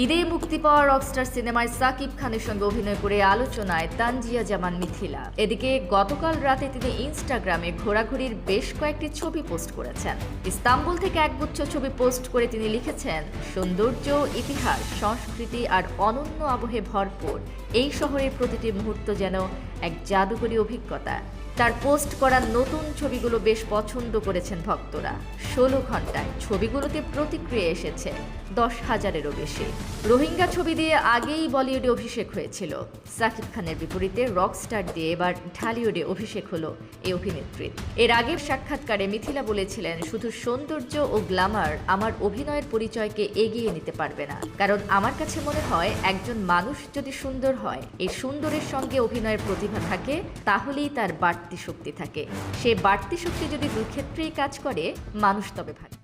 ঈদে মুক্তি পাওয়া রকস্টার সিনেমায় সাকিব খানের সঙ্গে অভিনয় করে আলোচনায় তানজিয়া জামান মিথিলা। এদিকে গতকাল রাতে তিনি ইনস্টাগ্রামে ঘোরাঘুরির বেশ কয়েকটি ছবি পোস্ট করেছেন। ইস্তাম্বুল থেকে একগুচ্ছ ছবি পোস্ট করে তিনি লিখেছেন, সৌন্দর্য, ইতিহাস, সংস্কৃতি আর অনন্য আবহে ভরপুর এই শহরের প্রতিটি মুহূর্ত যেন এক জাদুকরী অভিজ্ঞতা। তার পোস্ট করা নতুন ছবিগুলো বেশ পছন্দ করেছেন ভক্তরা। 16 ঘন্টায় ছবিগুলোতে প্রতিক্রিয়া এসেছে 10,000-এরও বেশি। রোহিঙ্গা ছবি দিয়ে আগেই বলিউডে অভিষেক হয়েছিল সাকিব খানের বিপরীতে রকস্টার দিয়ে এবার ঢালিউডে অভিষেক হলো এই অভিনেত্রীর। এর আগের সাক্ষাৎকারে মিথিলা বলেছিলেন, শুধু সৌন্দর্য ও গ্ল্যামার আমার অভিনয়ের পরিচয়কে এগিয়ে নিতে পারবে না, কারণ আমার কাছে মনে হয় একজন মানুষ যদি সুন্দর হয়, এই সুন্দরের সঙ্গে অভিনয়ের প্রতিভা থাকে, তাহলেই তার বাড়তি শক্তি থাকে। সে বাড়তি শক্তি যদি দুই ক্ষেত্রেই কাজ করে, মানুষ তবে ভাগে।